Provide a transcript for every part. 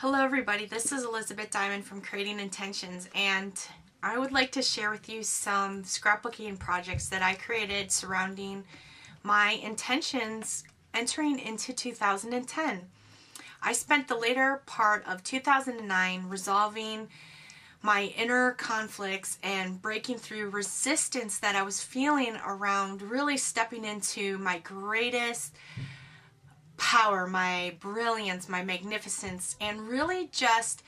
Hello everybody, this is Elizabeth Diamond from Creating Intentions, and I would like to share with you some scrapbooking projects that I created surrounding my intentions entering into 2010. I spent the later part of 2009 resolving my inner conflicts and breaking through resistance that I was feeling around really stepping into my greatest power, my brilliance, my magnificence, and really just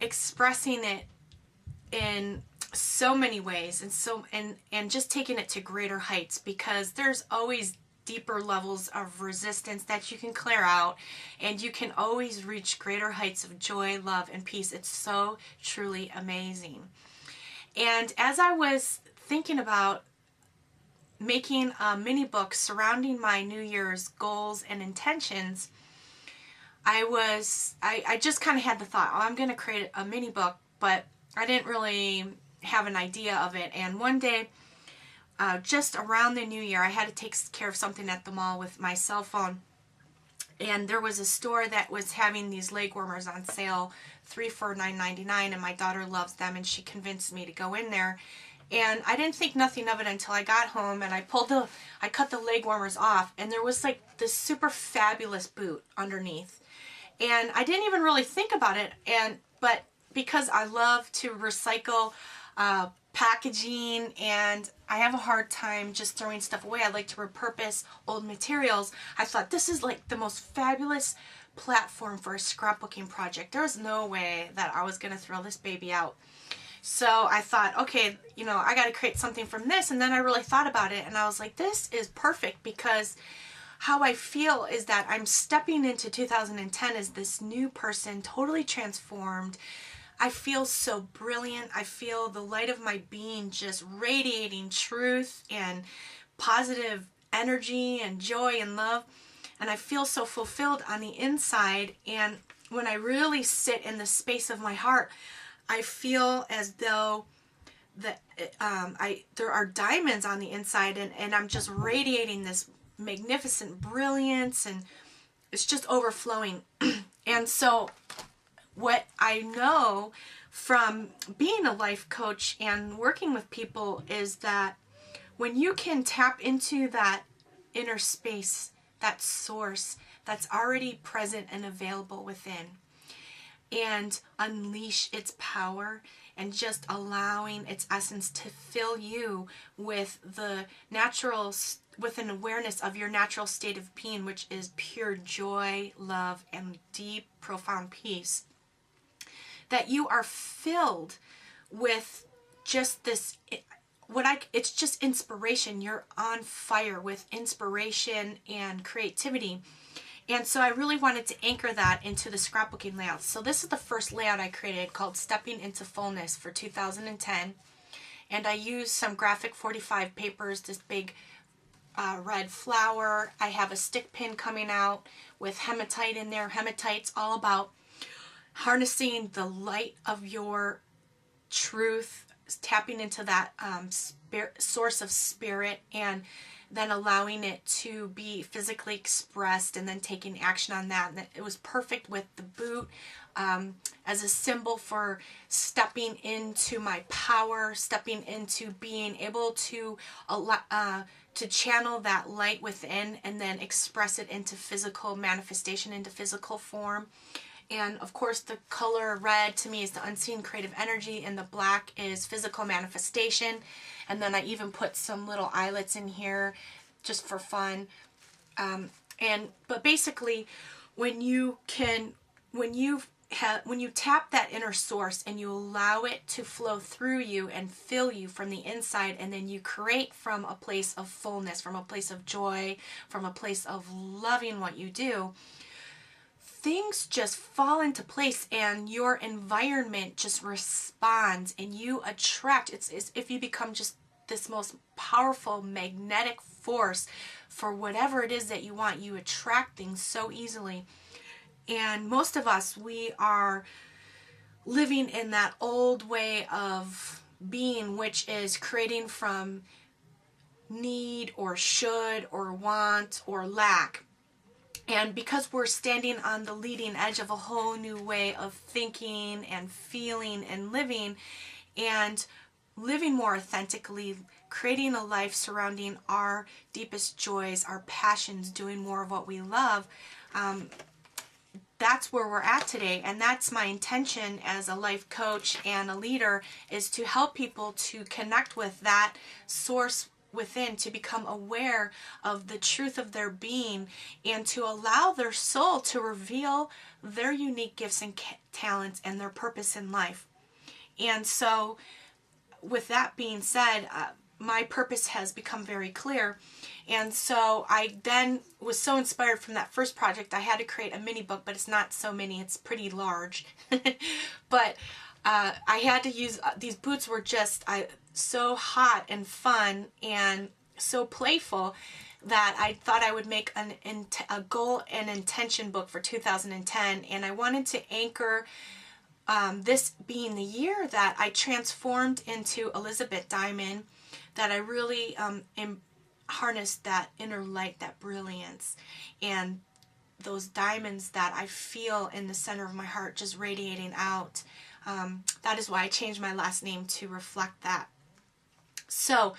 expressing it in so many ways and just taking it to greater heights, because there's always deeper levels of resistance that you can clear out, and you can always reach greater heights of joy, love, and peace. It's so truly amazing. And as I was thinking about making a mini book surrounding my New Year's goals and intentions, I just kind of had the thought, oh, I'm going to create a mini book, but I didn't really have an idea of it. And one day, just around the new year, I had to take care of something at the mall with my cell phone. And there was a store that was having these leg warmers on sale, 3 for $9.99, and my daughter loves them, and she convinced me to go in there. And I didn't think nothing of it until I got home, and I cut the leg warmers off, and there was like this super fabulous boot underneath. And I didn't even really think about it, but because I love to recycle packaging, and I have a hard time just throwing stuff away. I like to repurpose old materials. I thought this is like the most fabulous platform for a scrapbooking project. There was no way that I was going to throw this baby out. So I thought, okay, I got to create something from this. And then I really thought about it, and I was like, this is perfect, because how I feel is that I'm stepping into 2010 as this new person, totally transformed. I feel so brilliant. I feel the light of my being just radiating truth and positive energy and joy and love. And I feel so fulfilled on the inside. And when I really sit in the space of my heart, I feel as though there are diamonds on the inside, and I'm just radiating this magnificent brilliance, and it's just overflowing. And so what I know from being a life coach and working with people is that when you can tap into that inner space, that source that's already present and available within, and unleash its power and just allowing its essence to fill you with with an awareness of your natural state of being, which is pure joy, love, and deep, profound peace, that you are filled with just this, it's just inspiration. You're on fire with inspiration and creativity. And so I really wanted to anchor that into the scrapbooking layout. So this is the first layout I created, called Stepping into Fullness for 2010. And I used some graphic 45 papers, this big red flower. I have a stick pin coming out with hematite in there. Hematite's all about harnessing the light of your truth, tapping into that source of spirit, and then allowing it to be physically expressed, and then taking action on that. And it was perfect with the boot as a symbol for stepping into my power, stepping into being able to channel that light within, and then express it into physical manifestation, into physical form. And of course, the color red to me is the unseen creative energy, and the black is physical manifestation. And then I even put some little eyelets in here just for fun. But basically, when you tap that inner source and you allow it to flow through you and fill you from the inside, and then you create from a place of fullness, from a place of joy, from a place of loving what you do, things just fall into place, and your environment just responds, and you attract. It's if you become just this most powerful magnetic force for whatever it is that you want. You attract things so easily. And most of us, we are living in that old way of being, which is creating from need or should or want or lack. And because we're standing on the leading edge of a whole new way of thinking and feeling and living more authentically, creating a life surrounding our deepest joys, our passions, doing more of what we love, that's where we're at today. And that's my intention as a life coach and a leader, is to help people to connect with that source within, to become aware of the truth of their being, and to allow their soul to reveal their unique gifts and talents and their purpose in life. And so with that being said, my purpose has become very clear. And so I then was so inspired from that first project, I had to create a mini book, but it's not so mini, it's pretty large. But I had to use, these boots were just so hot and fun and so playful that I thought I would make a goal and intention book for 2010. And I wanted to anchor this being the year that I transformed into Elizabeth Diamond, that I really harnessed that inner light, that brilliance, and those diamonds that I feel in the center of my heart just radiating out. That is why I changed my last name to reflect that. So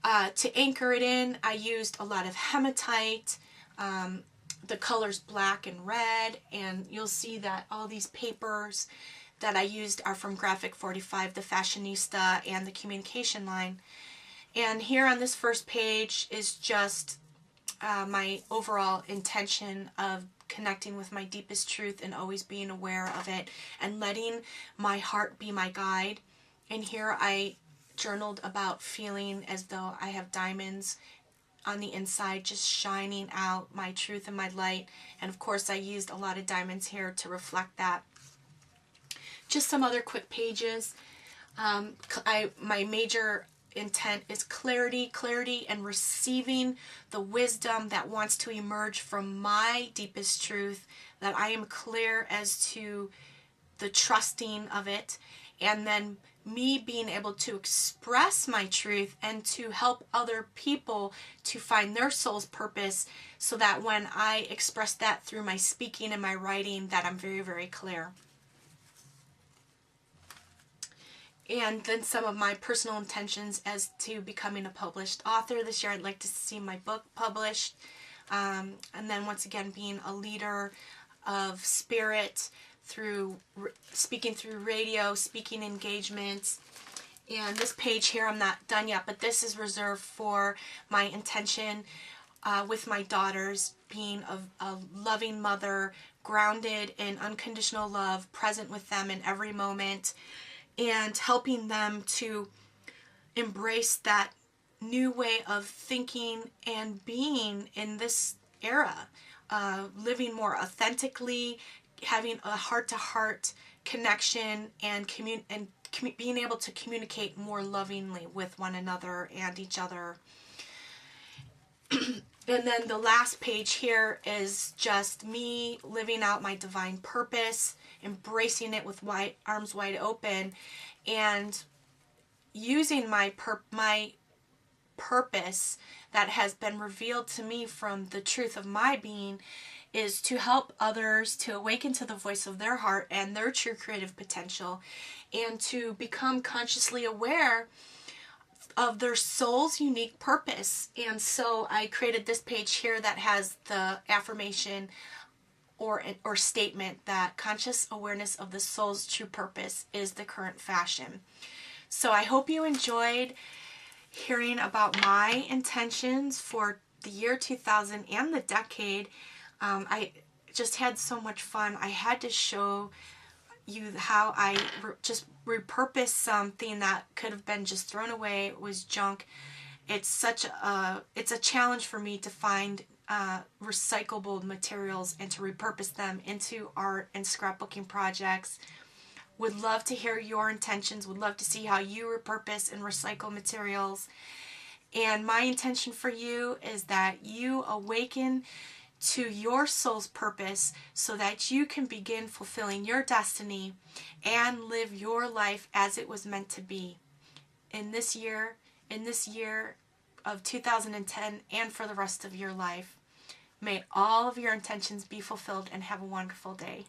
to anchor it in, I used a lot of hematite, the colors black and red, and you'll see that all these papers that I used are from Graphic 45, the Fashionista, and the Communication line. And here on this first page is just my overall intention of connecting with my deepest truth and always being aware of it and letting my heart be my guide. And here I journaled about feeling as though I have diamonds on the inside just shining out my truth and my light. And of course I used a lot of diamonds here to reflect that. Just some other quick pages. My major intent is clarity and receiving the wisdom that wants to emerge from my deepest truth, that I am clear as to the trusting of it, and then me being able to express my truth and to help other people to find their soul's purpose, so that when I express that through my speaking and my writing, that I'm very, very clear. And then some of my personal intentions as to becoming a published author. This year I'd like to see my book published. And then once again being a leader of spirit through speaking through radio, speaking engagements. And this page here, I'm not done yet, but this is reserved for my intention with my daughters, being a loving mother, grounded in unconditional love, present with them in every moment, and helping them to embrace that new way of thinking and being in this era, living more authentically, having a heart-to-heart connection, and being able to communicate more lovingly with one another and each other. And then the last page here is just me living out my divine purpose, embracing it with arms wide open, and using my purpose that has been revealed to me from the truth of my being, is to help others to awaken to the voice of their heart and their true creative potential, and to become consciously aware of their soul's unique purpose. And so I created this page here that has the affirmation or statement that conscious awareness of the soul's true purpose is the current fashion. So I hope you enjoyed hearing about my intentions for the year 2000 and the decade. I just had so much fun. I had to show you how I just repurposed something that could have been just thrown away. It was junk. It's a challenge for me to find recyclable materials and to repurpose them into art and scrapbooking projects. Would love to hear your intentions. Would love to see how you repurpose and recycle materials. And my intention for you is that you awaken to your soul's purpose so that you can begin fulfilling your destiny and live your life as it was meant to be in this year of 2010 and for the rest of your life. May all of your intentions be fulfilled and have a wonderful day.